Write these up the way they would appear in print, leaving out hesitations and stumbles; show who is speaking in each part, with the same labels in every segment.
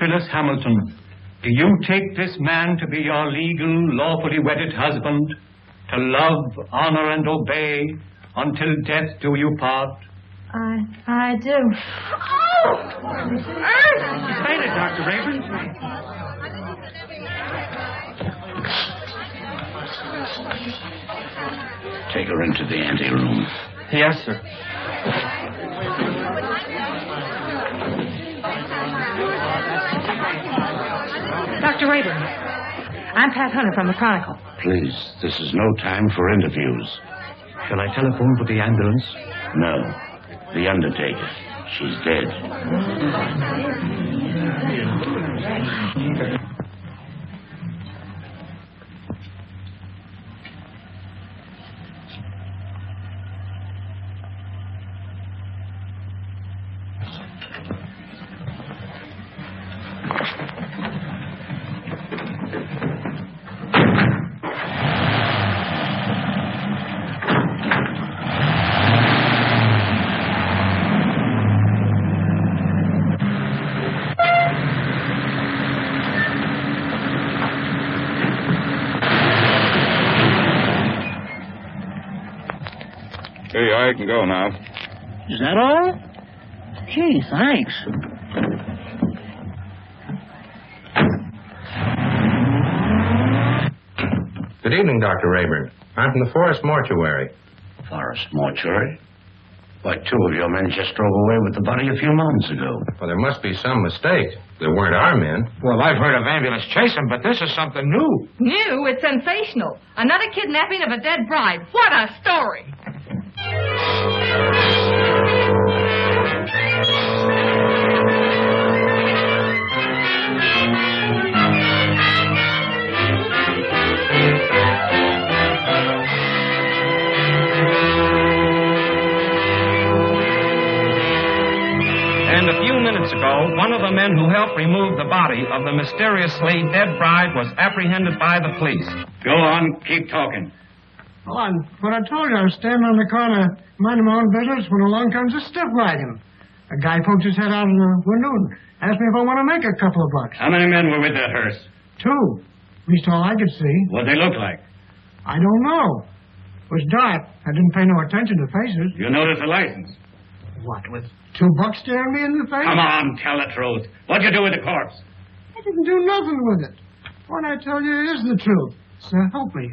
Speaker 1: Phyllis Hamilton, do you take this man to be your legal, lawfully wedded husband, to love, honor, and obey, until death do you part?
Speaker 2: I do.
Speaker 3: Oh!
Speaker 1: She's fainted, Dr. Raven.
Speaker 4: Take her into the anteroom.
Speaker 1: Yes, sir.
Speaker 2: Dr. Rayburn, I'm Pat Hunter from the Chronicle.
Speaker 4: Please, this is no time for interviews.
Speaker 1: Shall I telephone for the ambulance?
Speaker 4: No. The undertaker. She's dead.
Speaker 5: Hey, I can go now.
Speaker 6: Is that all? Gee, thanks.
Speaker 7: Good evening, Dr. Rayburn. I'm from the Forest Mortuary.
Speaker 4: Forest Mortuary? Why, two of your men just drove away with the body a few moments ago.
Speaker 7: Well, there must be some mistake. They weren't our men.
Speaker 8: Well, I've heard of ambulance chasing, but this is something new.
Speaker 3: New? It's sensational. Another kidnapping of a dead bride. What a story!
Speaker 8: And a few minutes ago, one of the men who helped remove the body of the mysteriously dead bride was apprehended by the police.
Speaker 1: Go on, keep talking.
Speaker 6: Well, I told you I was standing on the corner minding my own business when along comes a stiff riding. A guy poked his head out of the window and asked me if I want to make a couple of bucks.
Speaker 1: How many men were with that hearse?
Speaker 6: 2. At least all I could see.
Speaker 1: What'd they look like?
Speaker 6: I don't know. It was dark. I didn't pay no attention to faces.
Speaker 1: You notice the license?
Speaker 6: What, with 2 bucks staring me in the face?
Speaker 1: Come on, tell the truth. What'd you do with the corpse?
Speaker 6: I didn't do nothing with it. What I tell you is the truth. So help me.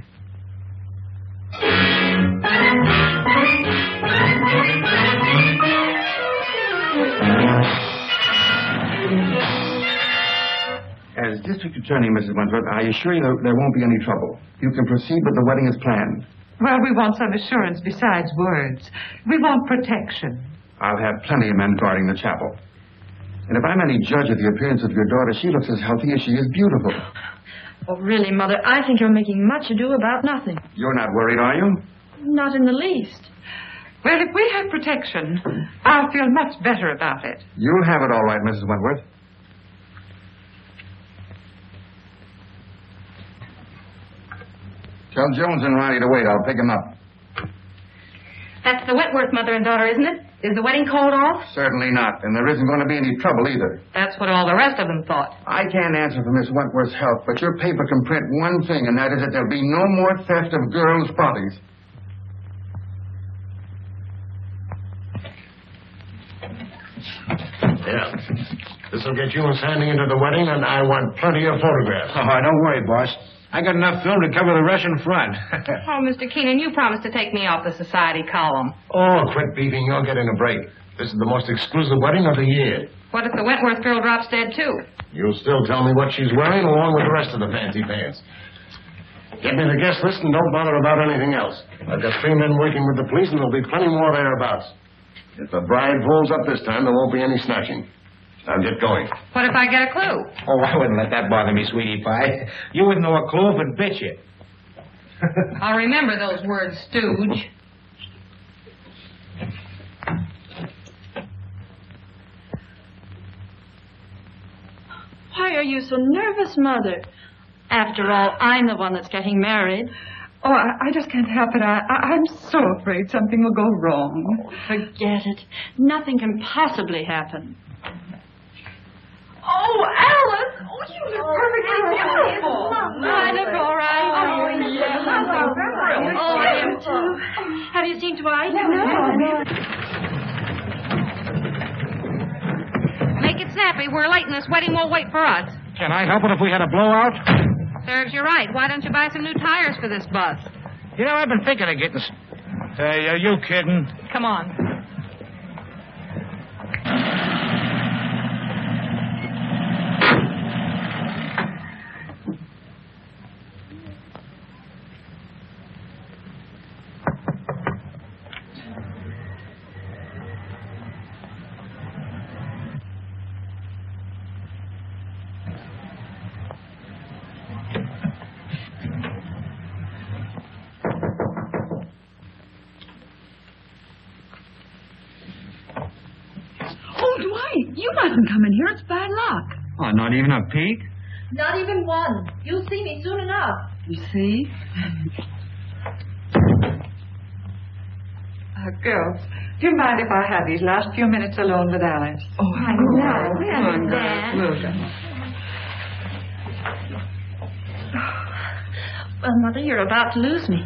Speaker 9: As District Attorney, Mrs. Wentworth, I assure you there won't be any trouble. You can proceed with the wedding as planned.
Speaker 2: Well, we want some assurance besides words. We want protection.
Speaker 9: I'll have plenty of men guarding the chapel. And if I'm any judge of the appearance of your daughter, she looks as healthy as she is beautiful.
Speaker 2: Oh, really, Mother, I think you're making much ado about nothing.
Speaker 9: You're not worried, are you?
Speaker 2: Not in the least. Well, if we have protection, I'll feel much better about it.
Speaker 9: You'll have it all right, Mrs. Wentworth. Tell Jones and Ronnie to wait. I'll pick him up.
Speaker 3: That's the Wentworth mother and daughter, isn't it? Is the wedding called off?
Speaker 9: Certainly not. And there isn't going to be any trouble either.
Speaker 3: That's what all the rest of them thought.
Speaker 9: I can't answer for Miss Wentworth's health, but your paper can print one thing, and that is that there'll be no more theft of girls' bodies.
Speaker 7: Yeah. This'll get you and Sandy into the wedding, and I want plenty of photographs.
Speaker 8: Oh, don't worry, boss. I got enough film to cover the Russian front.
Speaker 3: Oh, Mr. Keenan, you promised to take me off the society column.
Speaker 7: Oh, quit beefing. You're getting a break. This is the most exclusive wedding of the year.
Speaker 3: What if the Wentworth girl drops dead, too?
Speaker 7: You'll still tell me what she's wearing along with the rest of the fancy pants. Get me the guest list and don't bother about anything else. I've got 3 men working with the police, and there'll be plenty more thereabouts. If the bride pulls up this time, there won't be any snatching. Now get going.
Speaker 3: What if I get a clue?
Speaker 8: Oh, I wouldn't let that bother me, sweetie pie. You wouldn't know a clue if it bit you.
Speaker 3: I'll remember those words, stooge.
Speaker 2: Why are you so nervous, Mother? After all, I'm the one that's getting married.
Speaker 10: Oh, I just can't help it. I'm so afraid something will go wrong.
Speaker 2: Oh, forget it. Nothing can possibly happen.
Speaker 10: Oh,
Speaker 3: happy. We're late and this wedding won't wait for us.
Speaker 8: Can I help it if we had a blowout?
Speaker 3: Serves you right. Why don't you buy some new tires for this bus?
Speaker 8: You know, I've been thinking of getting... Hey, are you kidding?
Speaker 2: Come on.
Speaker 10: You mustn't come in here. It's bad luck.
Speaker 1: Oh, not even a peek?
Speaker 3: Not even one. You'll see me soon enough.
Speaker 10: You see?
Speaker 2: Girls, do you mind if I have these last few minutes alone with Alice?
Speaker 10: Oh,
Speaker 3: I know. We understand.
Speaker 2: We'll go.
Speaker 3: Well, Mother, you're about to lose me.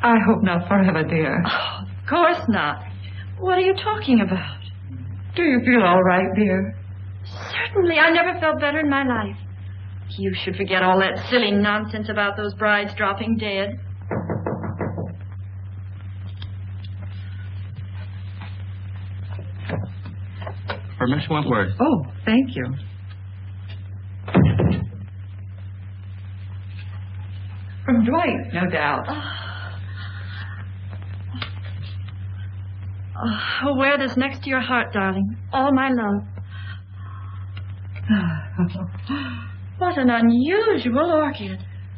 Speaker 2: I hope not forever, dear.
Speaker 3: Oh, of course not. What are you talking about?
Speaker 2: Do you feel all right, dear?
Speaker 3: Certainly. I never felt better in my life. You should forget all that silly nonsense about those brides dropping dead.
Speaker 1: For Miss Wentworth.
Speaker 2: Oh, thank you. From Dwight, no doubt.
Speaker 3: Oh, wear this next to your heart, darling. All my love. What an unusual orchid.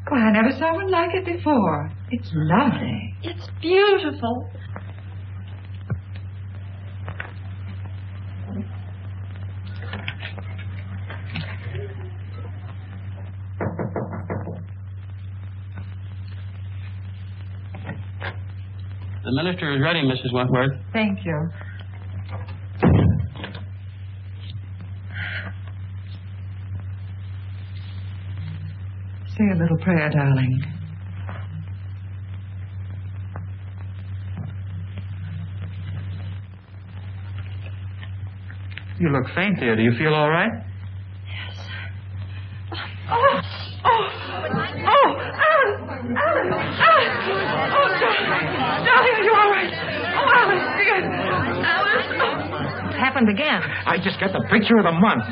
Speaker 2: Well, I never saw one like it before. It's lovely.
Speaker 3: It's beautiful.
Speaker 1: The minister is ready, Mrs. Wentworth.
Speaker 2: Thank you. Say a little prayer, darling.
Speaker 1: You look faint, dear. Do you feel all right?
Speaker 3: Yes.
Speaker 2: Darling, are you all right? Oh, Alice, dear.
Speaker 3: Alice.
Speaker 2: It's happened again.
Speaker 8: I just got the picture of the month.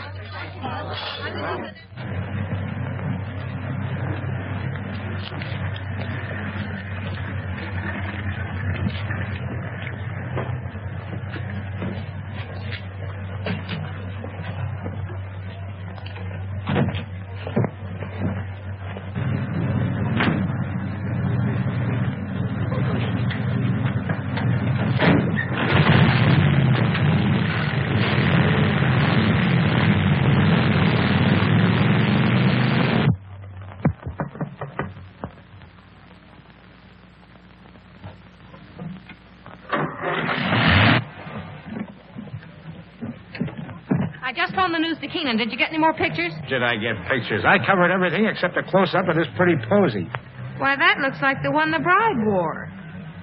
Speaker 3: I just phoned the news to Keenan. Did you get any more pictures?
Speaker 8: Did I get pictures? I covered everything except a close-up of this pretty posy.
Speaker 3: Why, that looks like the one the bride wore.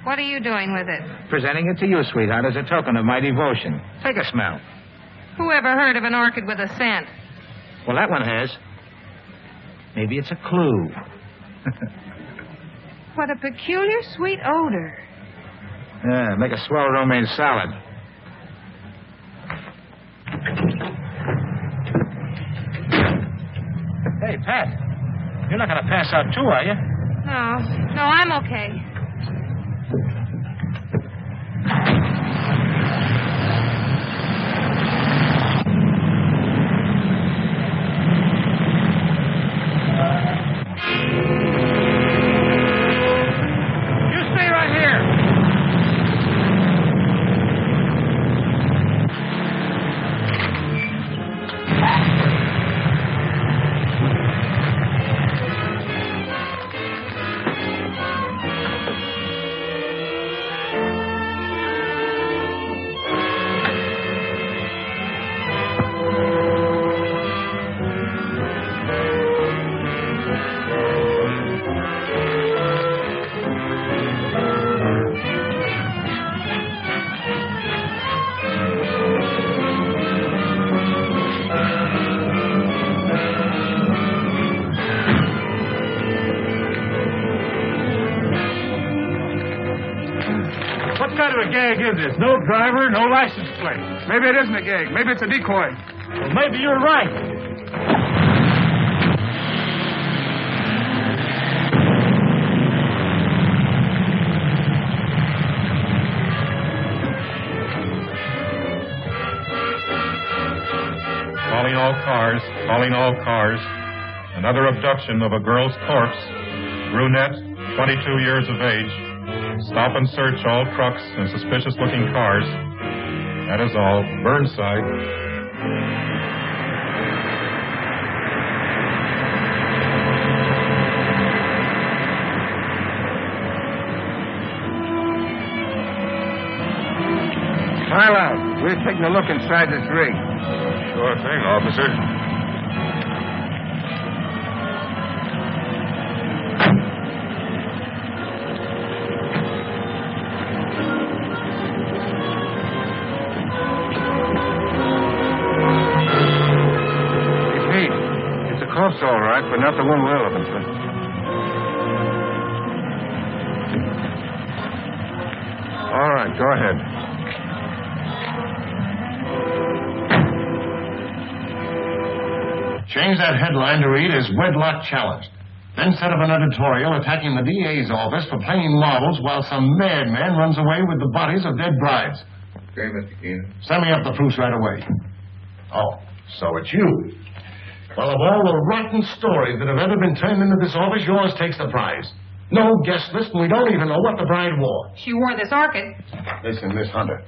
Speaker 3: What are you doing with it?
Speaker 8: Presenting it to you, sweetheart, as a token of my devotion. Take a smell.
Speaker 3: Who ever heard of an orchid with a scent?
Speaker 8: Well, that one has. Maybe it's a clue.
Speaker 3: What a peculiar sweet odor.
Speaker 8: Yeah, make a swell romaine salad. Hey, Pat. You're not going to pass out too, are you?
Speaker 3: No, I'm okay.
Speaker 8: You stay right here.
Speaker 11: of a gag is this? No driver, no license plate.
Speaker 5: Maybe it isn't a gag. Maybe it's a decoy.
Speaker 11: Well, maybe you're right.
Speaker 12: Calling all cars. Another abduction of a girl's corpse. Brunette, 22 years of age. Stop and search all trucks and suspicious-looking cars. That is all. Burnside.
Speaker 5: File out. We're taking a look inside this rig.
Speaker 12: Sure thing, officer.
Speaker 5: Corpse, all right, but not the one we're looking for. All right, go ahead.
Speaker 7: Change that headline to read as Wedlock Challenged. Then set up an editorial attacking the DA's office for playing marbles while some madman runs away with the bodies of dead brides.
Speaker 9: Okay, Mr. Keenan.
Speaker 7: Send me up the proofs right away. Oh, so it's you. Well, of all the rotten stories that have ever been turned into this office, yours takes the prize. No guest list, and we don't even know what the bride wore.
Speaker 2: She wore this orchid.
Speaker 7: Listen, Miss Hunter.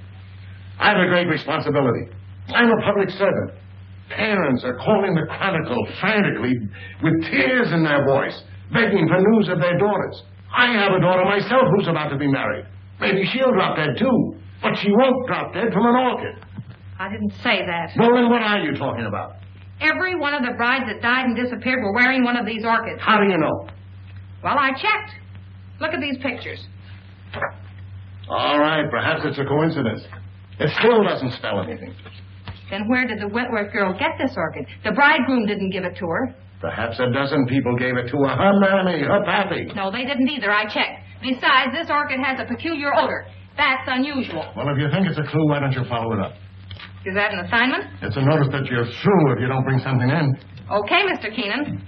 Speaker 7: I have a great responsibility. I'm a public servant. Parents are calling the Chronicle frantically with tears in their voice, begging for news of their daughters. I have a daughter myself who's about to be married. Maybe she'll drop dead, too. But she won't drop dead from an orchid.
Speaker 2: I didn't say that.
Speaker 7: Well, then what are you talking about?
Speaker 2: Every one of the brides that died and disappeared were wearing one of these orchids.
Speaker 7: How do you know?
Speaker 2: Well, I checked. Look at these pictures.
Speaker 7: All right, perhaps it's a coincidence. It still doesn't spell anything.
Speaker 2: Then where did the Wentworth girl get this orchid? The bridegroom didn't give it to her.
Speaker 7: Perhaps a dozen people gave it to her. Her mammy, her pappy.
Speaker 2: No, they didn't either. I checked. Besides, this orchid has a peculiar odor. That's unusual.
Speaker 7: Well, if you think it's a clue, why don't you follow it up?
Speaker 2: Is that an assignment?
Speaker 7: It's a notice that you're through if you don't bring something in.
Speaker 2: Okay, Mr. Keenan.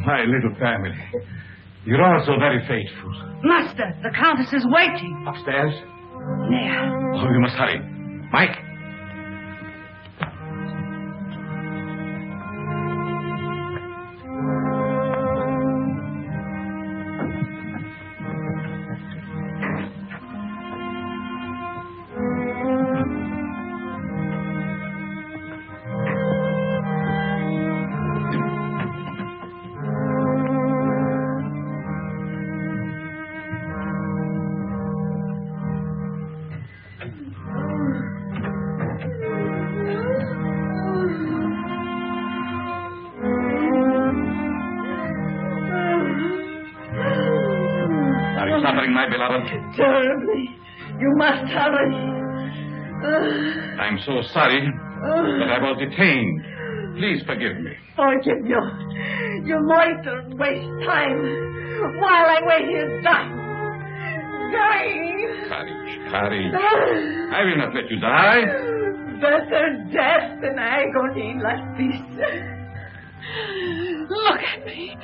Speaker 11: My little family. You're all so very faithful.
Speaker 10: Master, the Countess is waiting.
Speaker 11: Upstairs?
Speaker 10: There.
Speaker 11: Oh, you must hurry. Mike? Suffering, my beloved?
Speaker 10: Terribly. You must hurry.
Speaker 11: I'm so sorry that I was detained. Please forgive me.
Speaker 10: Forgive you. You loiter and waste time while I wait here dying.
Speaker 11: Courage, courage. I will not let you die.
Speaker 10: Better death than agony like this. Look at me.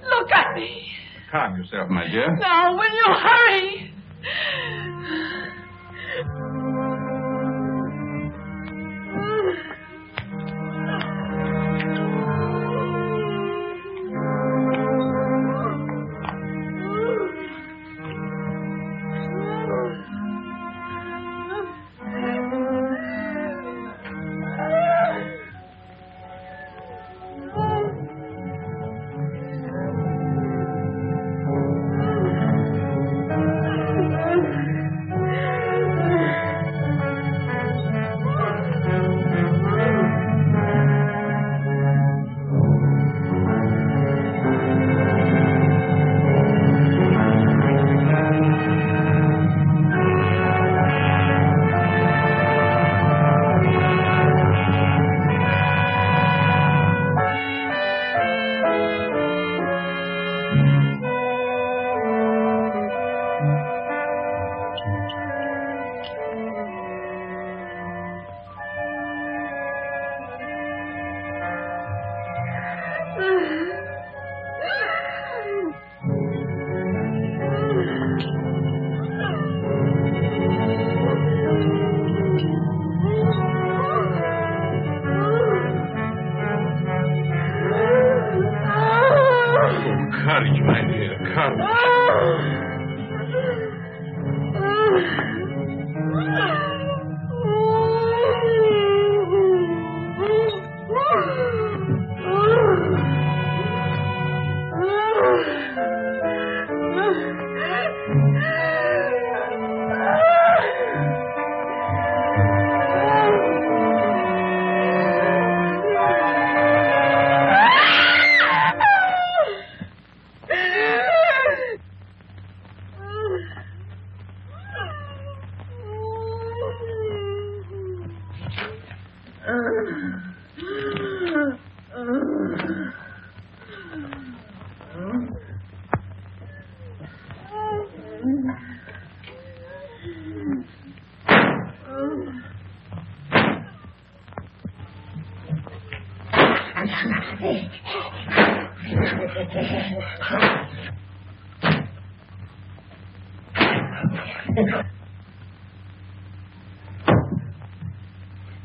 Speaker 10: Look at me.
Speaker 11: Calm yourself, my dear.
Speaker 10: Now, will you hurry?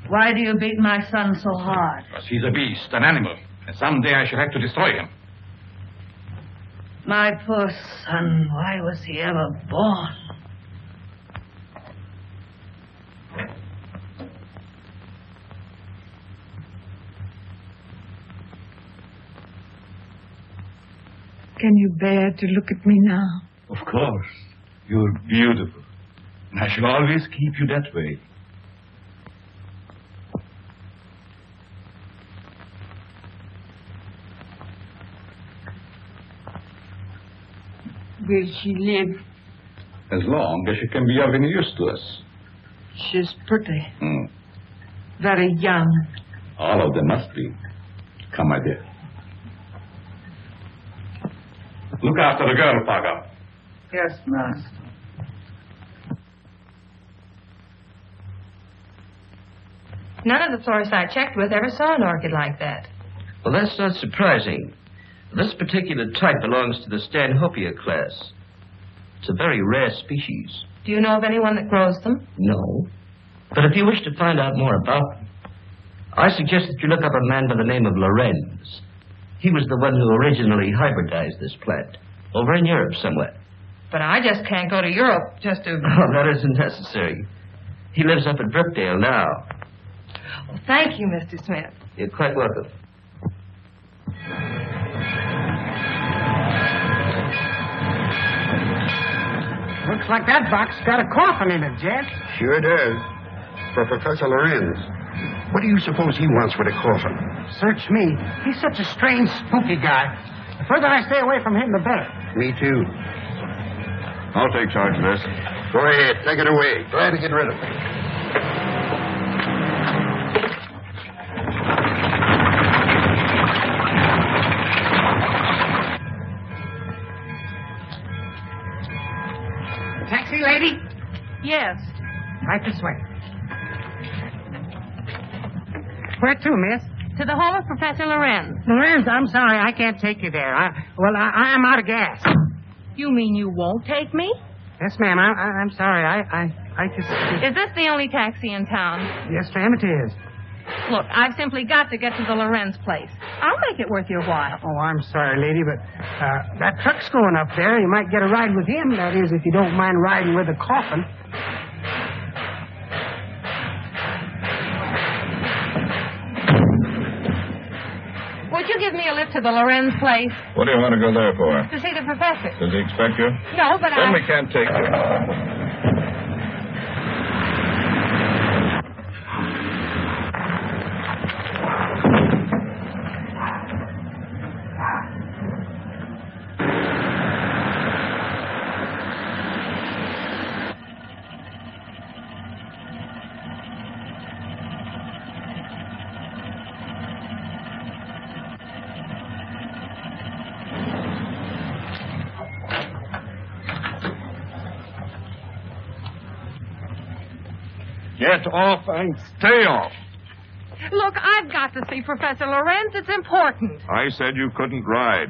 Speaker 10: Why do you beat my son so hard?
Speaker 11: Because he's a beast, an animal. And someday I shall have to destroy him.
Speaker 10: My poor son, why was he ever born? Can you bear to look at me now?
Speaker 11: Of course. You're beautiful. And I shall always keep you that way.
Speaker 10: Will she live?
Speaker 11: As long as she can be of any use to us.
Speaker 10: She's pretty. Very young.
Speaker 11: All of them must be. Come, my dear. Look after the girl, Paga.
Speaker 10: Yes, master.
Speaker 3: None of the florists I checked with ever saw an orchid like that.
Speaker 13: Well, that's not surprising. This particular type belongs to the Stanhopea class. It's a very rare species.
Speaker 3: Do you know of anyone that grows them?
Speaker 13: No. But if you wish to find out more about them, I suggest that you look up a man by the name of Lorenz. He was the one who originally hybridized this plant, over in Europe somewhere.
Speaker 3: But I just can't go to Europe just to...
Speaker 13: Oh, that isn't necessary. He lives up at Brookdale now.
Speaker 3: Well, thank you, Mr. Smith.
Speaker 13: You're quite welcome.
Speaker 6: Looks like that box got a coffin in it, Jet.
Speaker 7: Sure does. For Professor Lorenz. What do you suppose he wants with a coffin?
Speaker 6: Search me. He's such a strange, spooky guy. The further I stay away from him, the better.
Speaker 7: Me too.
Speaker 11: I'll take charge of this.
Speaker 7: Go ahead. Take it away. Glad to get rid of it.
Speaker 6: Taxi, lady?
Speaker 3: Yes.
Speaker 6: Right this way. Where to, miss?
Speaker 3: To the home of Professor Lorenz.
Speaker 6: Lorenz, I'm sorry, I can't take you there. I'm out of gas.
Speaker 3: You mean you won't take me?
Speaker 6: Yes, ma'am. I'm sorry. I just...
Speaker 3: Is this the only taxi in town?
Speaker 6: Yes, ma'am, it is.
Speaker 3: Look, I've simply got to get to the Lorenz place. I'll make it worth your while.
Speaker 6: Oh, I'm sorry, lady, but that truck's going up there. You might get a ride with him. That is, if you don't mind riding with a coffin.
Speaker 3: Would you give me a lift to the Lorenz place?
Speaker 11: What do you want to go there for?
Speaker 3: To see the professor.
Speaker 11: Does he expect you?
Speaker 3: No, but
Speaker 11: Then we can't take you.
Speaker 12: Get off and stay off.
Speaker 3: Look, I've got to see Professor Lorenz. It's important.
Speaker 12: I said you couldn't ride.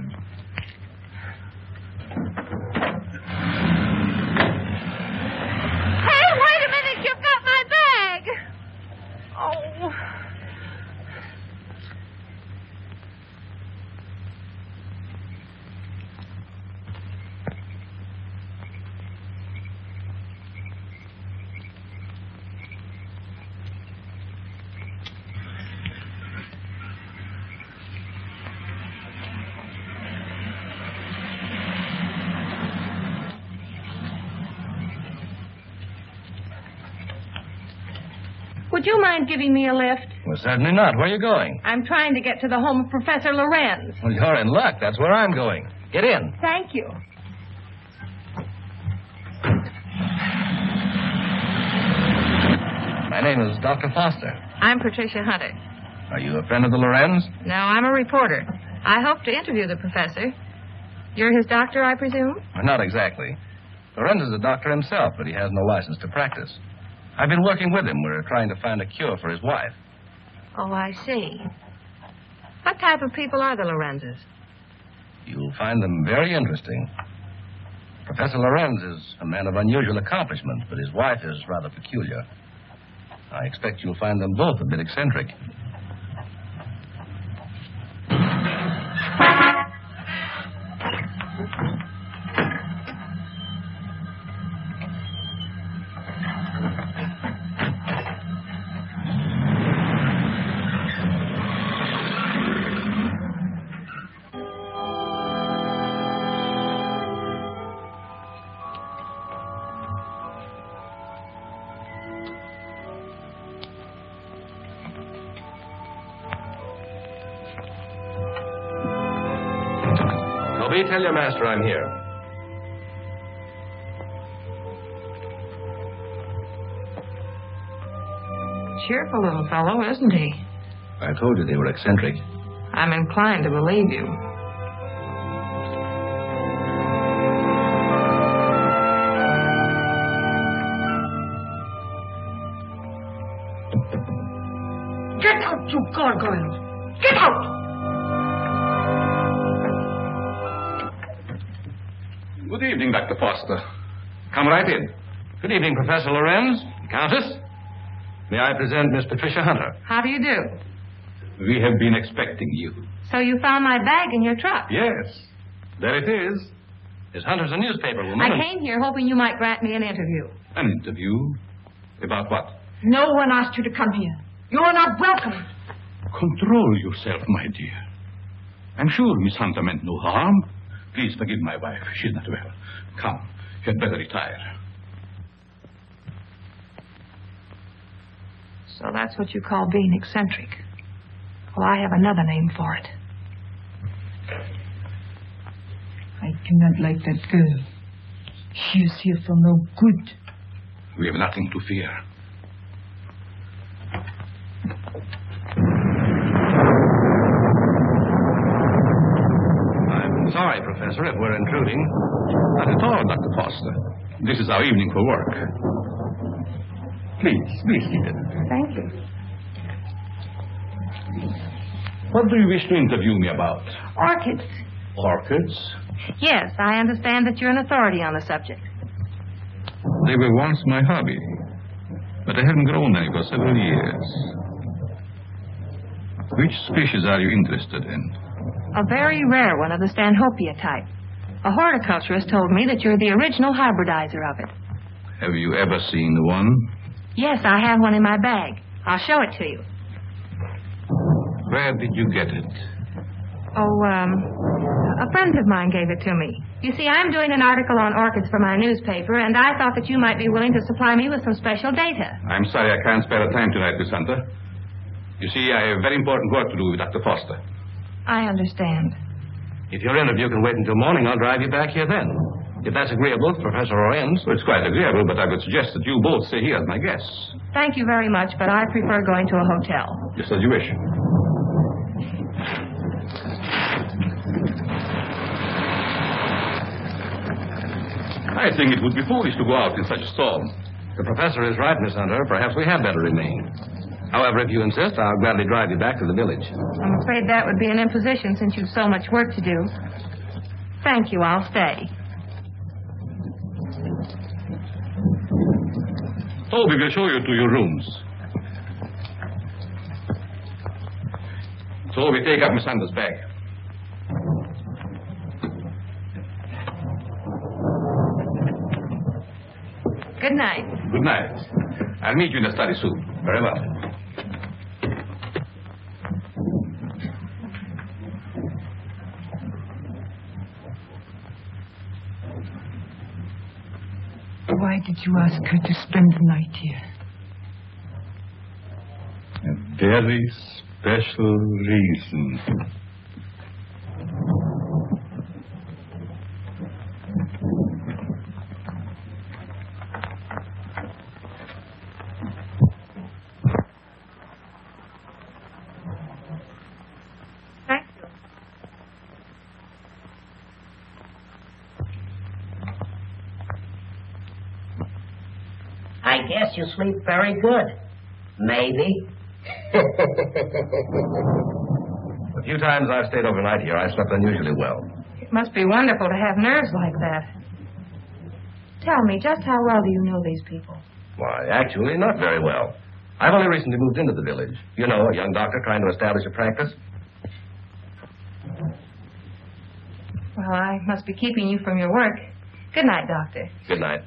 Speaker 3: Hey, wait a minute. You've got my bag. Oh. Would you mind giving me a lift?
Speaker 14: Well, certainly not. Where are you going?
Speaker 3: I'm trying to get to the home of Professor Lorenz.
Speaker 14: Well, you're in luck. That's where I'm going. Get in.
Speaker 3: Thank you.
Speaker 14: My name is Dr. Foster.
Speaker 2: I'm Patricia Hunter.
Speaker 14: Are you a friend of the Lorenz?
Speaker 2: No, I'm a reporter. I hope to interview the professor. You're his doctor, I presume?
Speaker 14: Well, not exactly. Lorenz is a doctor himself, but he has no license to practice. I've been working with him. We're trying to find a cure for his wife.
Speaker 2: Oh, I see. What type of people are the Lorenzes?
Speaker 14: You'll find them very interesting. Professor Lorenz is a man of unusual accomplishment, but his wife is rather peculiar. I expect you'll find them both a bit eccentric.
Speaker 15: Tell your master I'm here.
Speaker 2: Cheerful little fellow, isn't he?
Speaker 14: I told you they were eccentric.
Speaker 2: I'm inclined to believe you.
Speaker 10: Get out, you gargoyles! Get out!
Speaker 11: Good evening, Dr. Foster. Come right in.
Speaker 14: Good evening, Professor Lorenz. Countess. May I present Miss Patricia Hunter?
Speaker 2: How do you do?
Speaker 11: We have been expecting you.
Speaker 2: So you found my bag in your truck?
Speaker 11: Yes. There it is.
Speaker 14: Miss Hunter's a newspaper woman.
Speaker 2: I came here hoping you might grant me an interview.
Speaker 11: An interview? About what?
Speaker 10: No one asked you to come here. You are not welcome.
Speaker 11: Control yourself, my dear. I'm sure Miss Hunter meant no harm. Please forgive my wife. She's not well. Come. You had better retire.
Speaker 2: So that's what you call being eccentric. Well, I have another name for it.
Speaker 10: I cannot like that girl. She is here for no good.
Speaker 11: We have nothing to fear.
Speaker 14: I'm sorry, Professor, if we're intruding.
Speaker 11: Not at all, Dr. Foster. This is our evening for work. Please, be seated.
Speaker 2: Thank you.
Speaker 11: What do you wish to interview me about?
Speaker 2: Orchids.
Speaker 11: Orchids?
Speaker 2: Yes, I understand that you're an authority on the subject.
Speaker 11: They were once my hobby, but I haven't grown any for several years. Which species are you interested in?
Speaker 2: A very rare one of the Stanhopea type. A horticulturist told me that you're the original hybridizer of it.
Speaker 11: Have you ever seen one?
Speaker 2: Yes, I have one in my bag. I'll show it to you.
Speaker 11: Where did you get it?
Speaker 2: Oh, a friend of mine gave it to me. You see, I'm doing an article on orchids for my newspaper, and I thought that you might be willing to supply me with some special data.
Speaker 11: I'm sorry I can't spare the time tonight, Miss Hunter. You see, I have very important work to do with Dr. Foster.
Speaker 2: I understand.
Speaker 14: If your interview can wait until morning, I'll drive you back here then. If that's agreeable to Professor Lorenz.
Speaker 11: Well, it's quite agreeable, but I would suggest that you both stay here as my guests.
Speaker 2: Thank you very much, but I prefer going to a hotel.
Speaker 11: Just as you wish. I think it would be foolish to go out in such a storm.
Speaker 14: The professor is right, Miss Hunter. Perhaps we had better remain. However, if you insist, I'll gladly drive you back to the village.
Speaker 2: I'm afraid that would be an imposition since you've so much work to do. Thank you. I'll stay.
Speaker 11: Toby will show you to your rooms. So we take up Miss Hunter's bag.
Speaker 2: Good night.
Speaker 11: Good night. I'll meet you in the study soon. Very well.
Speaker 10: Why did you ask her to spend the night here?
Speaker 11: A very special reason.
Speaker 16: lets you sleep very good. Maybe.
Speaker 14: The few times I've stayed overnight here, I've slept unusually well.
Speaker 2: It must be wonderful to have nerves like that. Tell me, just how well do you know these people?
Speaker 14: Why, actually, not very well. I've only recently moved into the village. You know, a young doctor trying to establish a practice.
Speaker 2: Well, I must be keeping you from your work. Good night, Doctor.
Speaker 14: Good night.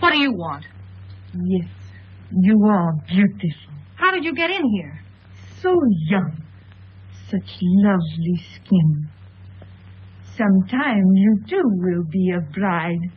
Speaker 2: What do you want?
Speaker 10: Yes, you are beautiful.
Speaker 2: How did you get in here?
Speaker 10: So young. Such lovely skin. Sometime you too will be a bride.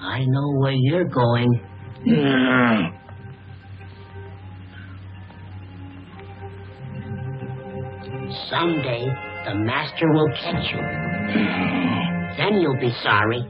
Speaker 16: I know where you're going. Someday, the master will catch you. Then you'll be sorry.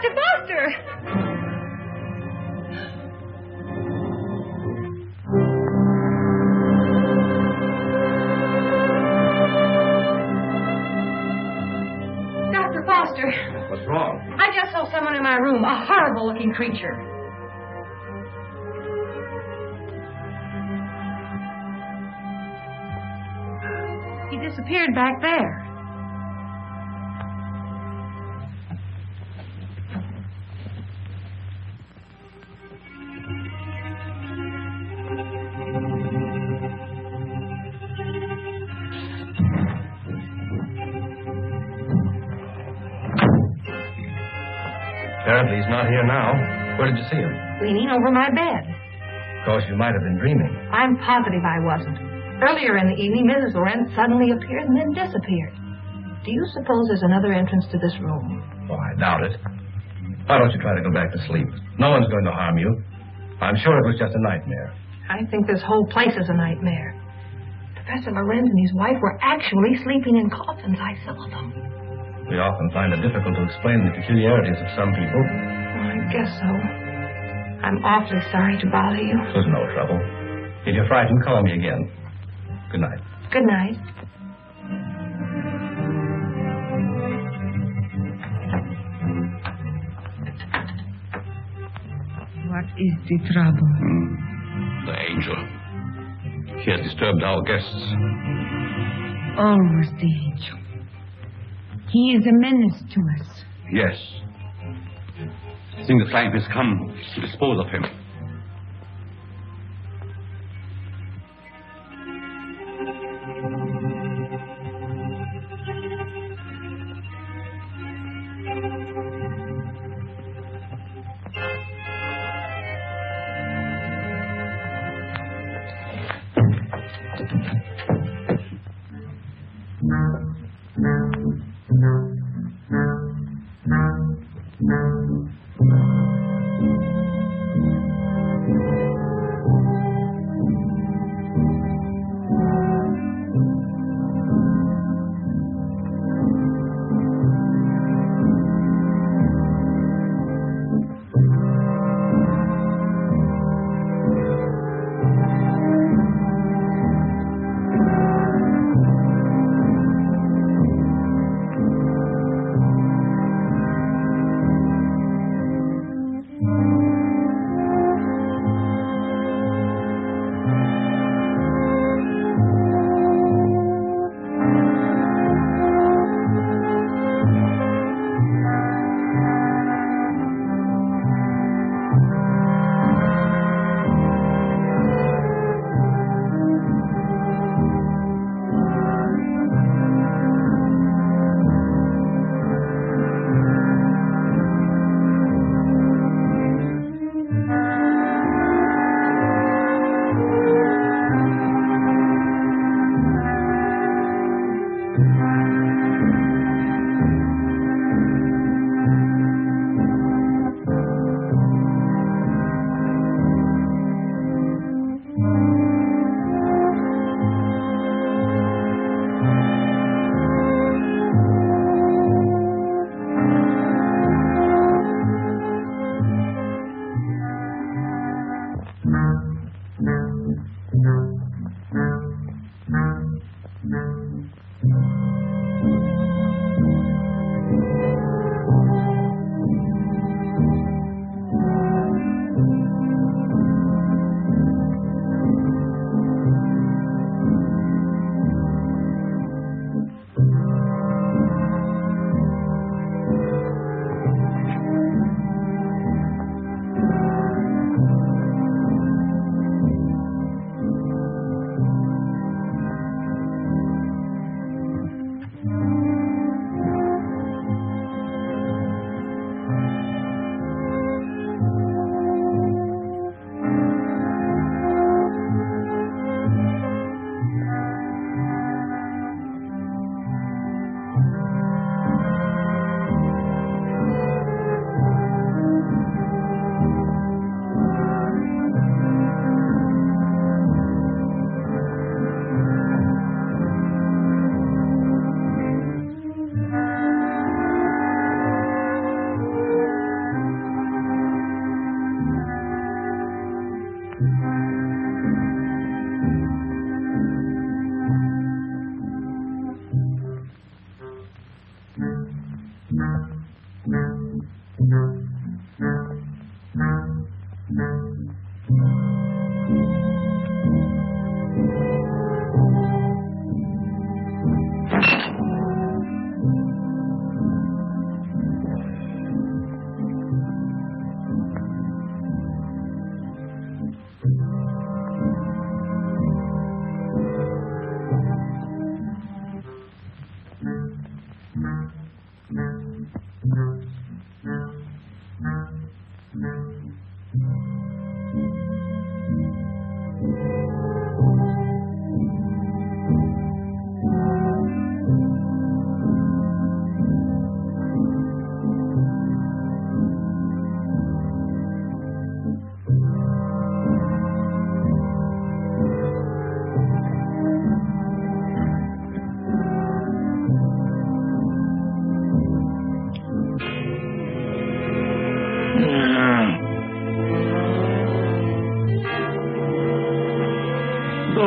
Speaker 2: Dr. Foster! Dr. Foster,
Speaker 14: What's wrong?
Speaker 2: I just saw someone in my room, a horrible-looking creature. He disappeared back there.
Speaker 14: Apparently he's not here now. Where did you see him?
Speaker 2: Leaning over my bed.
Speaker 14: Of course, you might have been dreaming.
Speaker 2: I'm positive I wasn't. Earlier in the evening, Mrs. Lorenz suddenly appeared and then disappeared. Do you suppose there's another entrance to this room?
Speaker 14: Oh, I doubt it. Why don't you try to go back to sleep? No one's going to harm you. I'm sure it was just a nightmare.
Speaker 2: I think this whole place is a nightmare. Professor Lorenz and his wife were actually sleeping in coffins, I saw them.
Speaker 14: We often find it difficult to explain the peculiarities of some people.
Speaker 2: I guess so. I'm awfully sorry to bother you.
Speaker 14: There's no trouble. If you're frightened, call me again. Good night.
Speaker 2: Good night.
Speaker 17: What is the trouble?
Speaker 11: The angel. He has disturbed our guests.
Speaker 17: Always the angel. He is a menace to us.
Speaker 11: Yes. I think the time has come to dispose of him.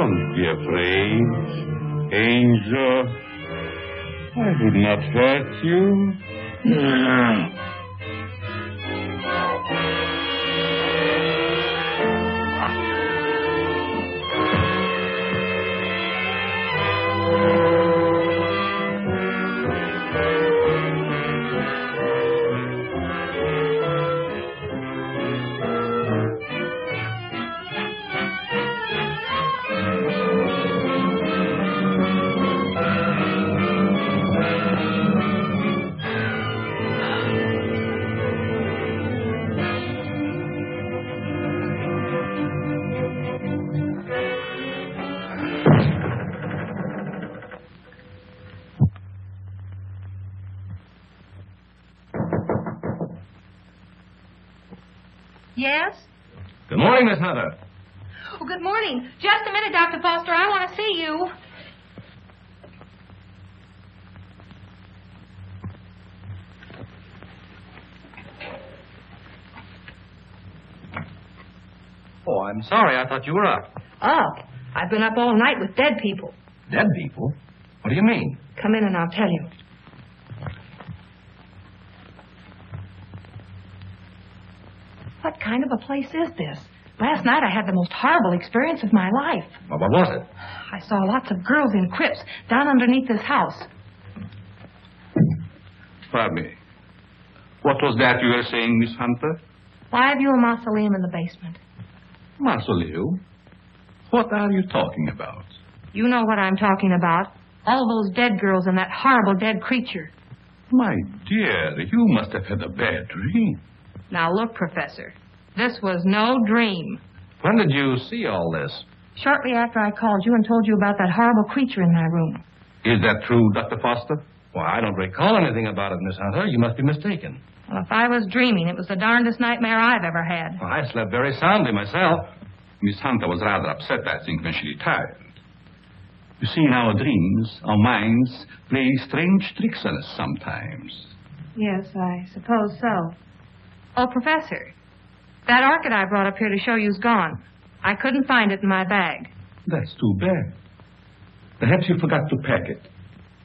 Speaker 11: Don't be afraid, Angel. I would not hurt you.
Speaker 2: Yes?
Speaker 15: Good morning, Miss Hunter.
Speaker 2: Oh, good morning. Just a minute, Dr. Foster. I want to see you.
Speaker 15: Oh, I'm sorry. I thought you were up.
Speaker 2: Up? I've been up all night with dead people.
Speaker 15: Dead people? What do you mean?
Speaker 2: Come in and I'll tell you. What kind of a place is this? Last night I had the most horrible experience of my life.
Speaker 15: Well, what was it?
Speaker 2: I saw lots of girls in crypts down underneath this house.
Speaker 11: Pardon me. What was that you were saying, Miss Hunter?
Speaker 2: Why have you a mausoleum in the basement?
Speaker 11: Mausoleum? What are you talking about?
Speaker 2: You know what I'm talking about. All those dead girls and that horrible dead creature.
Speaker 11: My dear, you must have had a bad dream.
Speaker 2: Now look, Professor, this was no dream.
Speaker 15: When did you see all this?
Speaker 2: Shortly after I called you and told you about that horrible creature in my room.
Speaker 11: Is that true, Dr. Foster?
Speaker 15: Well, I don't recall anything about it, Miss Hunter. You must be mistaken.
Speaker 2: Well, if I was dreaming, it was the darndest nightmare I've ever had.
Speaker 15: Well, I slept very soundly myself.
Speaker 11: Miss Hunter was rather upset, I think, when she retired. You see, in our dreams, our minds play strange tricks on us sometimes.
Speaker 2: Yes, I suppose so. Oh, Professor, that orchid I brought up here to show you's gone. I couldn't find it in my bag.
Speaker 11: That's too bad. Perhaps you forgot to pack it.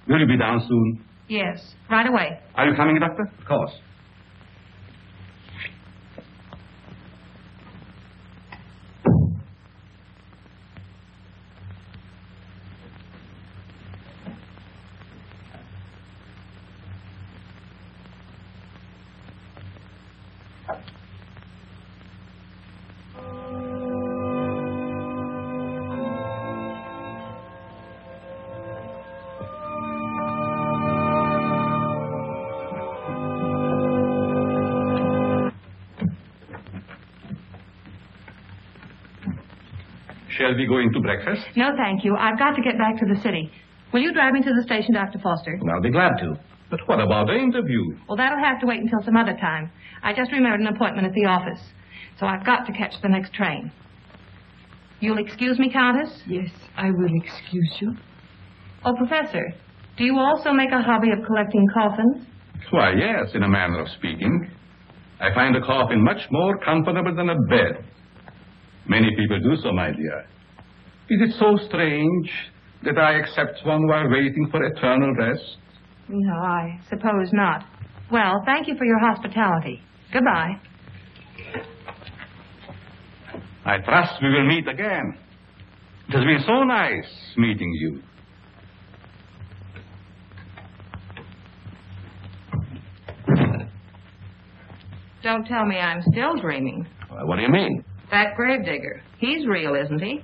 Speaker 11: Will you be down soon?
Speaker 2: Yes, right away.
Speaker 11: Are you coming, Doctor?
Speaker 15: Of course.
Speaker 11: Shall we go into breakfast?
Speaker 2: No, thank you. I've got to get back to the city. Will you drive me to the station, Dr. Foster?
Speaker 15: I'll be glad to.
Speaker 11: But what about the interview?
Speaker 2: Well, that'll have to wait until some other time. I just remembered an appointment at the office, so I've got to catch the next train. You'll excuse me, Countess?
Speaker 17: Yes, I will excuse you.
Speaker 2: Oh, Professor, do you also make a hobby of collecting coffins?
Speaker 11: Why, yes, in a manner of speaking. I find a coffin much more comfortable than a bed. Many people do so, my dear. Is it so strange that I accept one while waiting for eternal rest?
Speaker 2: No, I suppose not. Well, thank you for your hospitality. Goodbye.
Speaker 11: I trust we will meet again. It has been so nice meeting you.
Speaker 2: Don't tell me I'm still dreaming.
Speaker 15: What do you mean?
Speaker 2: That gravedigger. He's real, isn't he?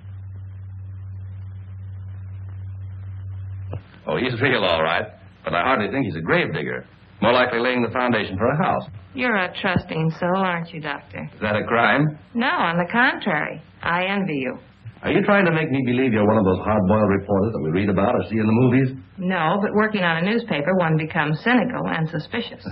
Speaker 15: Oh, he's real, all right. But I hardly think he's a gravedigger. More likely laying the foundation for a house.
Speaker 2: You're a trusting soul, aren't you, Doctor?
Speaker 15: Is that a crime?
Speaker 2: No, on the contrary. I envy you.
Speaker 14: Are you trying to make me believe you're one of those hard-boiled reporters that we read about or see in the movies?
Speaker 2: No, but working on a newspaper, one becomes cynical and suspicious.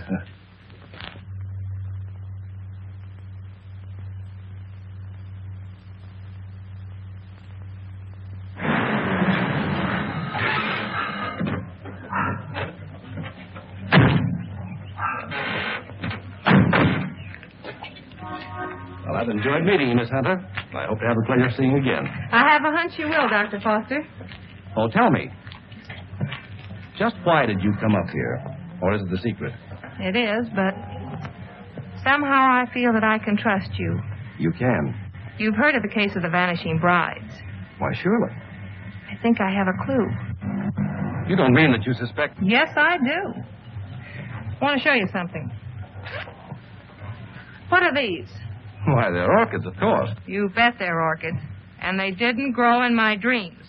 Speaker 14: Well, I've enjoyed meeting you, Miss Hunter. I hope to have the pleasure of seeing you again.
Speaker 2: I have a hunch you will, Dr. Foster.
Speaker 14: Oh, tell me. Just why did you come up here? Or is it the secret?
Speaker 2: It is, but somehow I feel that I can trust you.
Speaker 14: You can.
Speaker 2: You've heard of the case of the vanishing brides.
Speaker 14: Why, surely.
Speaker 2: I think I have a clue.
Speaker 14: You don't mean that you suspect...
Speaker 2: Yes, I do. I want to show you something. What are these?
Speaker 14: Why, they're orchids, of course.
Speaker 2: You bet they're orchids. And they didn't grow in my dreams.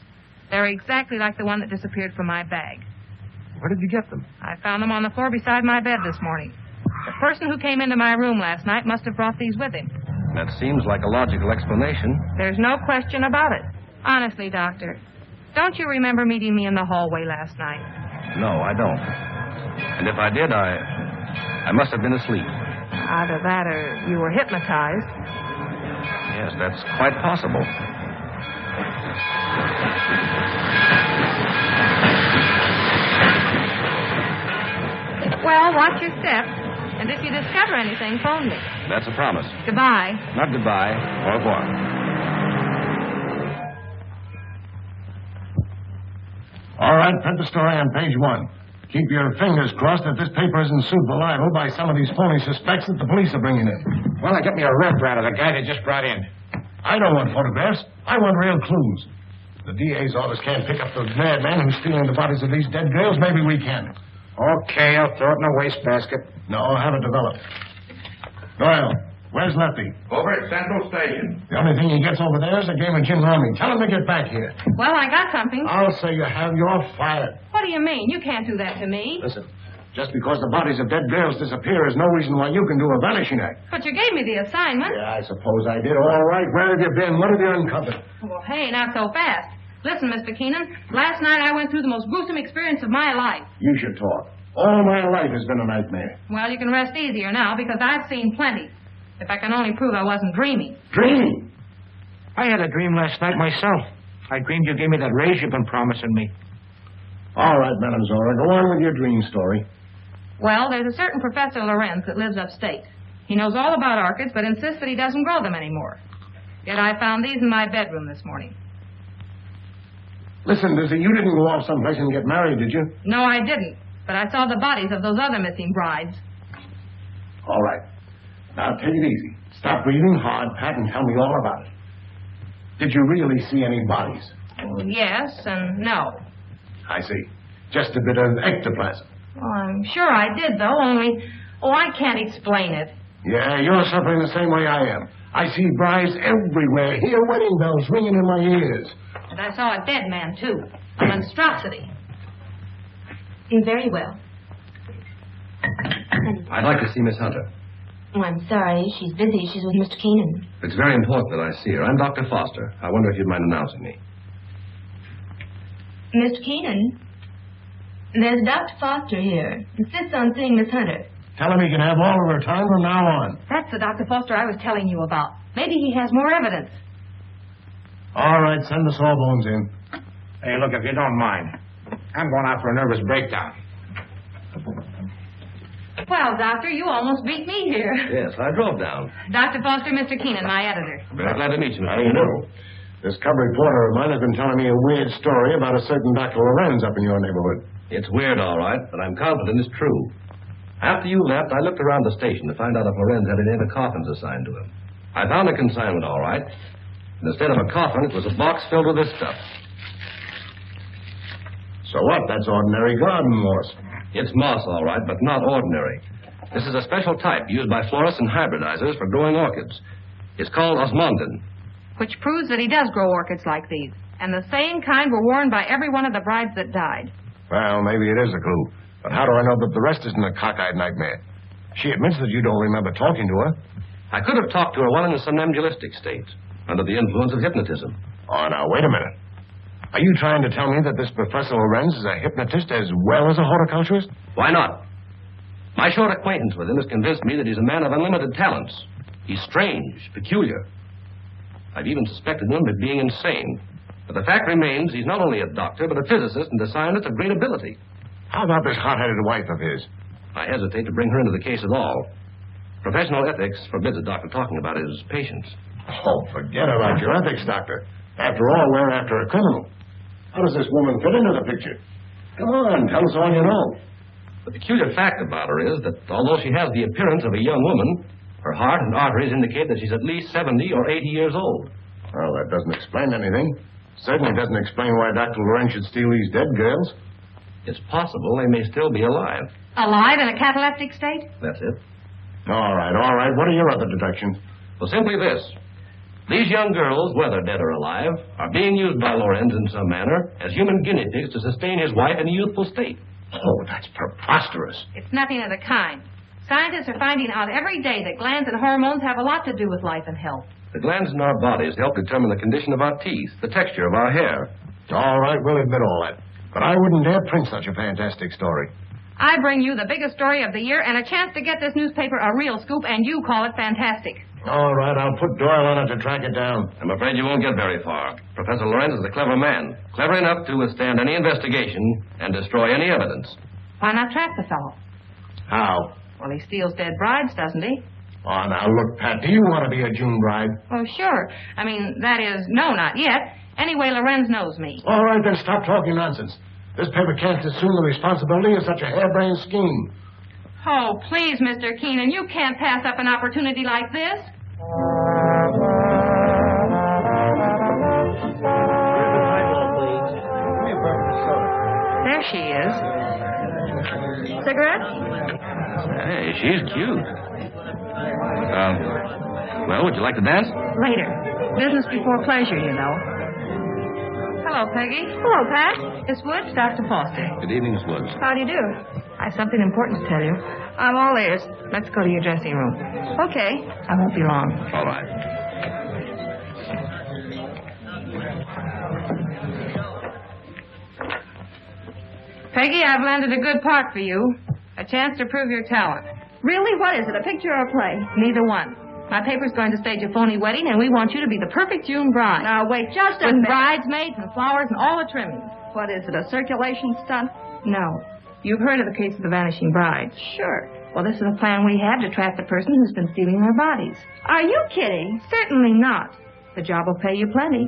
Speaker 2: They're exactly like the one that disappeared from my bag.
Speaker 14: Where did you get them?
Speaker 2: I found them on the floor beside my bed this morning. The person who came into my room last night must have brought these with him.
Speaker 14: That seems like a logical explanation.
Speaker 2: There's no question about it. Honestly, Doctor, don't you remember meeting me in the hallway last night?
Speaker 14: No, I don't. And if I did, I must have been asleep.
Speaker 2: Either that or you were hypnotized.
Speaker 14: Yes, that's quite possible.
Speaker 2: Well, watch your step. And if you discover anything, phone me.
Speaker 14: That's a promise.
Speaker 2: Goodbye.
Speaker 14: Not goodbye. Au revoir.
Speaker 7: All right, print the story on page 1. Keep your fingers crossed that this paper isn't sued for libel by some of these phony suspects that the police are bringing in.
Speaker 5: Well, get me a reference of the guy they just brought in.
Speaker 7: I don't want photographs. I want real clues. The DA's office can't pick up the madman who's stealing the bodies of these dead girls. Maybe we can.
Speaker 5: Okay, I'll throw it in a wastebasket.
Speaker 7: No, I'll have it developed. Doyle, where's Lefty?
Speaker 9: Over at Central Station.
Speaker 7: The only thing he gets over there is a game of gin rummy. Tell him to get back here.
Speaker 2: Well, I got something.
Speaker 7: I'll say you have. You're fired.
Speaker 2: What do you mean? You can't do that to me.
Speaker 7: Listen, just because the bodies of dead girls disappear is no reason why you can do a vanishing act.
Speaker 2: But you gave me the assignment.
Speaker 7: Yeah, I suppose I did. All right, where have you been? What have you uncovered?
Speaker 2: Well, hey, not so fast. Listen, Mr. Keenan, last night I went through the most gruesome experience of my life.
Speaker 7: You should talk. All my life has been a nightmare.
Speaker 2: Well, you can rest easier now because I've seen plenty. If I can only prove I wasn't dreaming.
Speaker 7: Dreaming?
Speaker 5: I had a dream last night myself. I dreamed you gave me that raise you've been promising me.
Speaker 7: All right, Madam Zora, go on with your dream story.
Speaker 2: Well, there's a certain Professor Lorenz that lives upstate. He knows all about orchids, but insists that he doesn't grow them anymore. Yet I found these in my bedroom this morning.
Speaker 7: Listen, Dizzy, you didn't go off someplace and get married, did you?
Speaker 2: No, I didn't. But I saw the bodies of those other missing brides.
Speaker 7: All right. Now, take it easy. Stop breathing hard, Pat, and tell me all about it. Did you really see any bodies?
Speaker 2: Well, yes and no.
Speaker 7: I see. Just a bit of ectoplasm.
Speaker 2: Well, I'm sure I did, though, only... Oh, I can't explain it.
Speaker 7: Yeah, you're suffering the same way I am. I see brides everywhere. Hear wedding bells ringing in my ears.
Speaker 2: And I saw a dead man, too. A monstrosity.
Speaker 18: Very well.
Speaker 14: I'd like to see Miss Hunter.
Speaker 18: Oh, I'm sorry. She's busy. She's with Mr. Keenan.
Speaker 14: It's very important that I see her. I'm Dr. Foster. I wonder if you'd mind announcing me.
Speaker 18: Mr. Keenan, there's Dr. Foster here. Insists on seeing Miss Hunter.
Speaker 7: Tell him he can have all of her time from now on.
Speaker 2: That's the Dr. Foster I was telling you about. Maybe he has more evidence.
Speaker 7: All right, send the sawbones in.
Speaker 5: Hey, look, if you don't mind, I'm going out for a nervous breakdown.
Speaker 2: Well, Doctor, you almost beat me here.
Speaker 14: Yes, I drove down.
Speaker 2: Dr. Foster, Mr. Keenan, my editor.
Speaker 14: Very glad to meet you,
Speaker 7: How do you know? This cub reporter of mine has been telling me a weird story about a certain Dr. Lorenz up in your neighborhood.
Speaker 14: It's weird, all right, but I'm confident it's true. After you left, I looked around the station to find out if Lorenz had any of the coffins assigned to him. I found a consignment, all right. And instead of a coffin, it was a box filled with this stuff.
Speaker 7: So what? That's ordinary garden moss.
Speaker 14: It's moss, all right, but not ordinary. This is a special type used by florists and hybridizers for growing orchids. It's called osmundin.
Speaker 2: Which proves that he does grow orchids like these. And the same kind were worn by every one of the brides that died.
Speaker 7: Well, maybe it is a clue. But how do I know that the rest isn't a cockeyed nightmare? She admits that you don't remember talking to her.
Speaker 14: I could have talked to her while in a somnambulistic state, under the influence of hypnotism.
Speaker 7: Oh, now, wait a minute. Are you trying to tell me that this Professor Lorenz is a hypnotist as well as a horticulturist?
Speaker 14: Why not? My short acquaintance with him has convinced me that he's a man of unlimited talents. He's strange, peculiar. I've even suspected him of being insane. But the fact remains he's not only a doctor, but a physicist and a scientist of great ability.
Speaker 7: How about this hot-headed wife of his?
Speaker 14: I hesitate to bring her into the case at all. Professional ethics forbids a doctor talking about his patients.
Speaker 7: Oh, forget about your ethics, Doctor. After all, we're after a criminal. How does this woman fit into the picture? Come on, tell us all you know.
Speaker 14: The peculiar fact about her is that although she has the appearance of a young woman, her heart and arteries indicate that she's at least 70 or 80 years old.
Speaker 7: Well, that doesn't explain anything. Certainly doesn't explain why Dr. Lorenz should steal these dead girls.
Speaker 14: It's possible they may still be alive.
Speaker 2: Alive in a cataleptic state?
Speaker 14: That's it.
Speaker 7: All right. What are your other deductions?
Speaker 14: Well, simply this. These young girls, whether dead or alive, are being used by Lorenz in some manner as human guinea pigs to sustain his wife in a youthful state.
Speaker 7: Oh, that's preposterous.
Speaker 2: It's nothing of the kind. Scientists are finding out every day that glands and hormones have a lot to do with life and health.
Speaker 14: The glands in our bodies help determine the condition of our teeth, the texture of our hair.
Speaker 7: All right, we'll admit all that. But I wouldn't dare print such a fantastic story.
Speaker 2: I bring you the biggest story of the year and a chance to get this newspaper a real scoop, and you call it fantastic.
Speaker 7: All right, I'll put Doyle on it to track it down.
Speaker 14: I'm afraid you won't get very far. Professor Lorenz is a clever man, clever enough to withstand any investigation and destroy any evidence.
Speaker 2: Why not trap the fellow?
Speaker 7: How?
Speaker 2: Well, he steals dead brides, doesn't he?
Speaker 7: Oh, now, look, Pat, do you want to be a June bride?
Speaker 2: Oh, sure. I mean, that is, no, not yet. Anyway, Lorenz knows me.
Speaker 7: All right, then stop talking nonsense. This paper can't assume the responsibility of such a harebrained scheme.
Speaker 2: Oh, please, Mr. Keenan, you can't pass up an opportunity like this. There she is. Cigarette?
Speaker 14: Hey, she's cute. Well, would you like to dance?
Speaker 2: Later. Business before pleasure, you know. Hello, Peggy.
Speaker 3: Hello, Pat.
Speaker 2: Miss Woods, Dr. Foster.
Speaker 14: Good evening, Miss Woods.
Speaker 3: How do you do?
Speaker 2: I have something important to tell you.
Speaker 3: I'm all ears.
Speaker 2: Let's go to your dressing room.
Speaker 3: Okay.
Speaker 2: I won't be long.
Speaker 14: All right.
Speaker 2: Peggy, I've landed a good part for you. A chance to prove your talent.
Speaker 3: Really? What is it, a picture or a play?
Speaker 2: Neither one. My paper's going to stage a phony wedding, and we want you to be the perfect June bride.
Speaker 3: Now, wait just a
Speaker 2: With
Speaker 3: minute.
Speaker 2: bridesmaids and flowers and all the trimmings.
Speaker 3: What is it, a circulation stunt?
Speaker 2: No. You've heard of the case of the vanishing brides.
Speaker 3: Sure.
Speaker 2: Well, this is a plan we have to track the person who's been stealing their bodies.
Speaker 3: Are you kidding?
Speaker 2: Certainly not. The job will pay you plenty.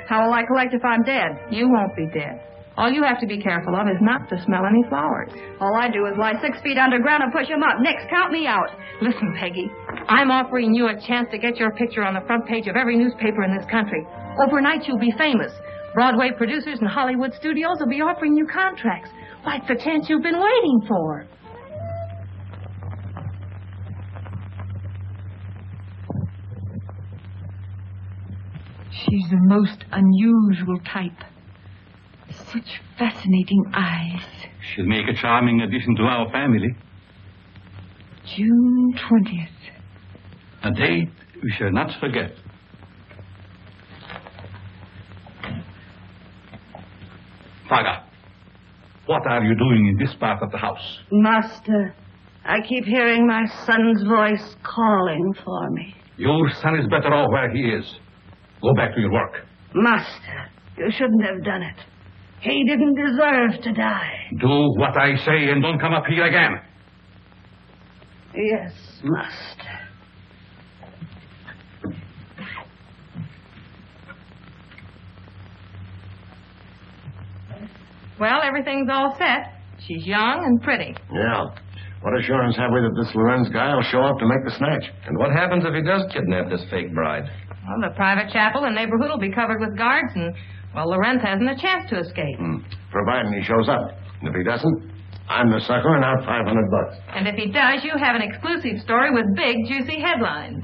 Speaker 3: How will I collect if I'm dead?
Speaker 2: You won't be dead. All you have to be careful of is not to smell any flowers.
Speaker 3: All I do is lie 6 feet underground and push them up. Nix, count me out.
Speaker 2: Listen, Peggy, I'm offering you a chance to get your picture on the front page of every newspaper in this country. Overnight, you'll be famous. Broadway producers and Hollywood studios will be offering you contracts. Why, it's the chance you've been waiting for.
Speaker 17: She's the most unusual type. Such fascinating eyes.
Speaker 11: She'll make a charming addition to our family.
Speaker 17: June 20th.
Speaker 11: A date we shall not forget. Father, what are you doing in this part of the house?
Speaker 10: Master, I keep hearing my son's voice calling for me.
Speaker 11: Your son is better off where he is. Go back to your work.
Speaker 10: Master, you shouldn't have done it. He didn't deserve to die.
Speaker 11: Do what I say and don't come up here again.
Speaker 10: Yes, Master.
Speaker 2: Well, everything's all set. She's young and pretty.
Speaker 7: Yeah. What assurance have we that this Lorenz guy will show up to make the snatch?
Speaker 14: And what happens if he does kidnap this fake bride?
Speaker 2: Well, the private chapel and neighborhood will be covered with guards, and, well, Lorenz hasn't a chance to escape.
Speaker 7: Providing he shows up. And if he doesn't, I'm the sucker and out $500.
Speaker 2: And if he does, you have an exclusive story with big, juicy headlines.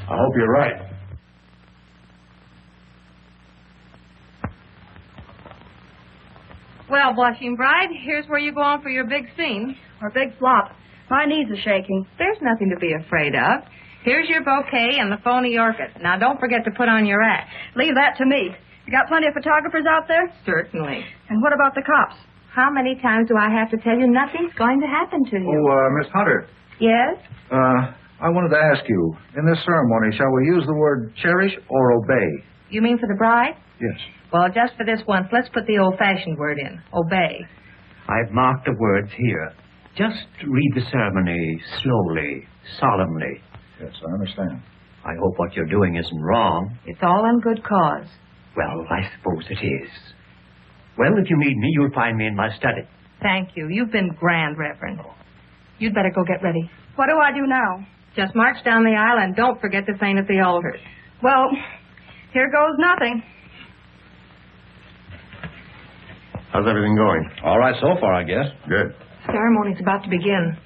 Speaker 7: I hope you're right.
Speaker 2: Well, blushing bride, here's where you go on for your big scene.
Speaker 3: Or big flop. My knees are shaking.
Speaker 2: There's nothing to be afraid of. Here's your bouquet and the phony orchid. Now, don't forget to put on your act.
Speaker 3: Leave that to me. You got plenty of photographers out there?
Speaker 2: Certainly.
Speaker 3: And what about the cops?
Speaker 2: How many times do I have to tell you nothing's going to happen to you?
Speaker 19: Oh, Miss Hunter.
Speaker 2: Yes?
Speaker 19: I wanted to ask you, in this ceremony, shall we use the word cherish or obey?
Speaker 2: You mean for the bride?
Speaker 19: Yes.
Speaker 2: Well, just for this once, let's put the old-fashioned word in. Obey.
Speaker 1: I've marked the words here. Just read the ceremony slowly, solemnly.
Speaker 19: Yes, I understand.
Speaker 1: I hope what you're doing isn't wrong.
Speaker 2: It's all in good cause.
Speaker 1: Well, I suppose it is. Well, if you need me, you'll find me in my study.
Speaker 2: Thank you. You've been grand, Reverend. You'd better go get ready.
Speaker 10: What do I do now?
Speaker 2: Just march down the aisle and don't forget to faint at the altar.
Speaker 10: Well, here goes nothing.
Speaker 7: How's everything going?
Speaker 14: All right so far, I guess.
Speaker 7: Good.
Speaker 2: Ceremony's about to begin.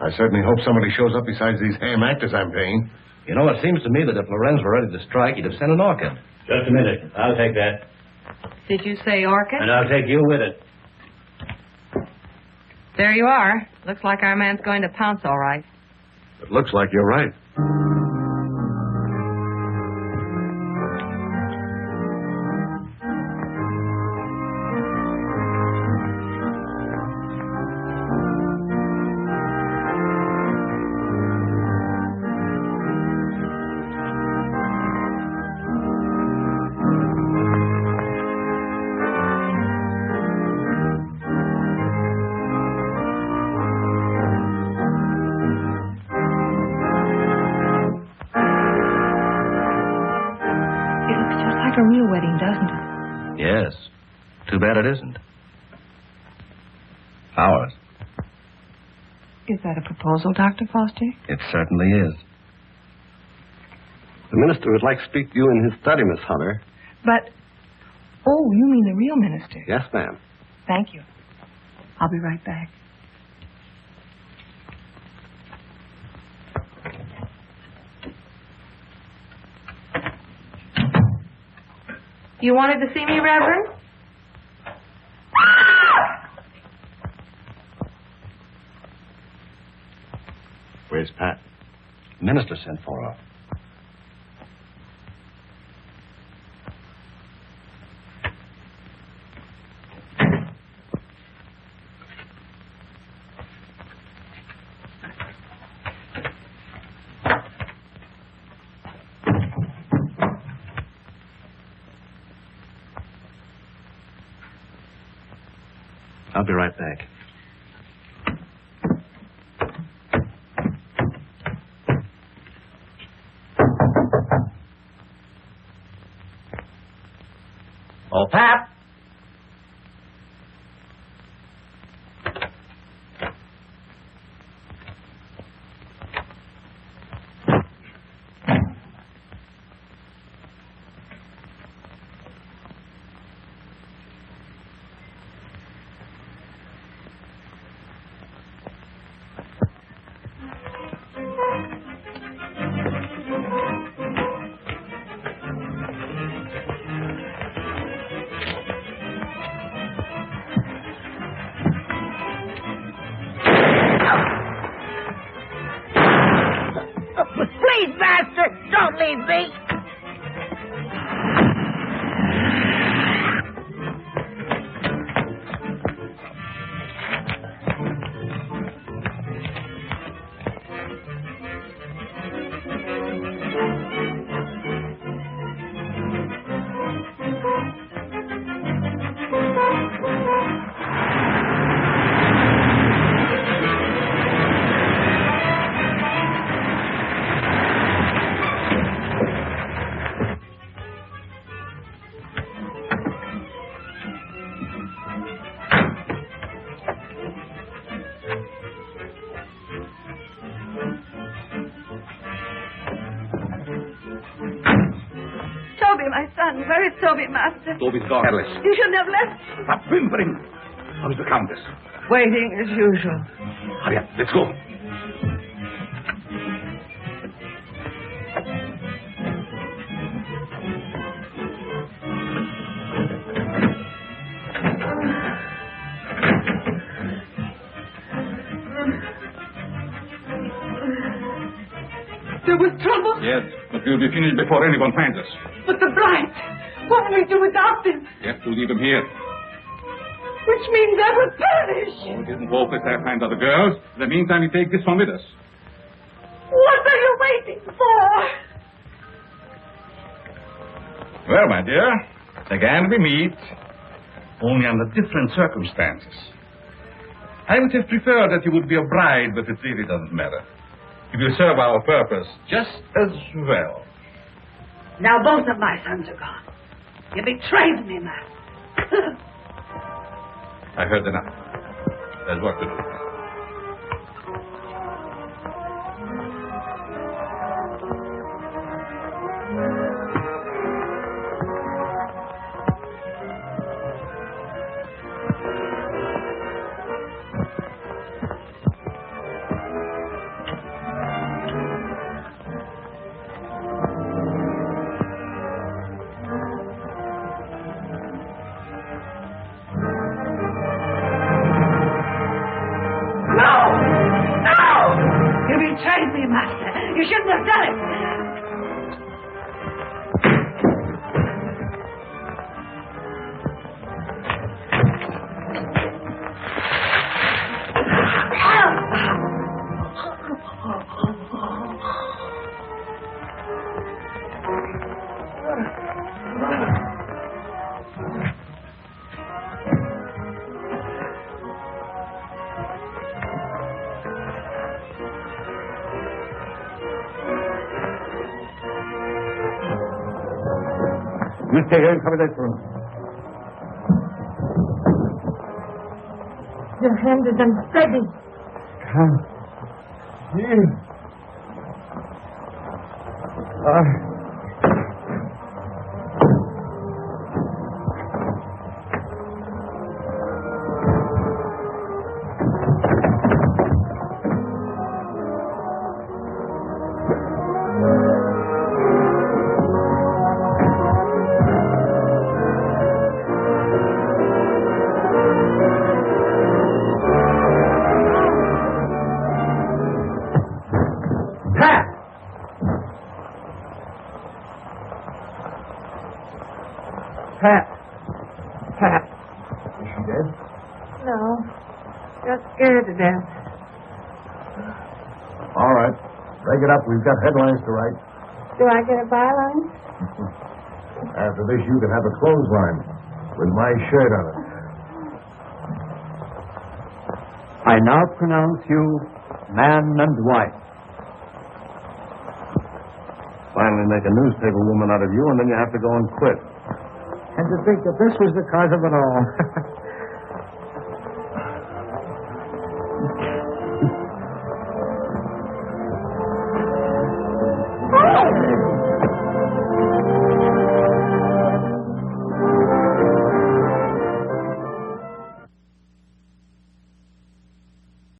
Speaker 7: I certainly hope somebody shows up besides these ham actors I'm paying.
Speaker 14: You know, it seems to me that if Lorenz were ready to strike, he'd have sent an orchid.
Speaker 4: Just a minute. I'll take that.
Speaker 2: Did you say orchid?
Speaker 4: And I'll take you with it.
Speaker 2: There you are. Looks like our man's going to pounce all right.
Speaker 7: It looks like you're right.
Speaker 2: A real wedding, doesn't it?
Speaker 14: Yes. Too bad it isn't. Ours.
Speaker 2: Is that a proposal, Dr. Foster?
Speaker 14: It certainly is.
Speaker 20: The minister would like to speak to you in his study, Miss Hunter.
Speaker 2: But, oh, you mean the real minister?
Speaker 20: Yes, ma'am.
Speaker 2: Thank you. I'll be right back. You wanted to see me, Reverend?
Speaker 14: Where's Pat? The minister sent for her. I'll be right back. Oh, Pat!
Speaker 16: Please, Master, don't leave me.
Speaker 10: Where is Toby, Master?
Speaker 9: Toby's gone. Alice.
Speaker 10: You shouldn't have left.
Speaker 9: Stop whimpering. How's the Countess?
Speaker 10: Waiting as usual.
Speaker 9: Hurry up. Let's go.
Speaker 10: There was trouble?
Speaker 11: Yes, but we'll be finished before anyone finds us.
Speaker 10: But the bride, what will we do without them?
Speaker 11: We have to leave them here.
Speaker 10: Which means I will perish.
Speaker 11: Oh, it isn't hopeless I find other girls. In the meantime, we take this one with us.
Speaker 10: What are you waiting for?
Speaker 11: Well, my dear, again we meet, only under different circumstances. I would have preferred that you would be a bride, but it really doesn't matter. It will serve our purpose just as well.
Speaker 10: Now both of my sons are gone. You betrayed me, Master.
Speaker 11: I've heard enough. There's work to do.
Speaker 10: You shouldn't have done it.
Speaker 7: You stay here and cover that room.
Speaker 10: Your hand is unsteady.
Speaker 7: Come here.
Speaker 6: Pat. Is she dead?
Speaker 10: No. Just scared to death.
Speaker 7: All right. Break it up. We've got headlines to write.
Speaker 10: Do I get a byline?
Speaker 7: After this, you can have a clothesline with my shirt on it.
Speaker 1: I now pronounce you man and wife.
Speaker 7: Finally make a newspaper woman out of you, and then you have to go and quit.
Speaker 6: And to think that this was the cause of it all.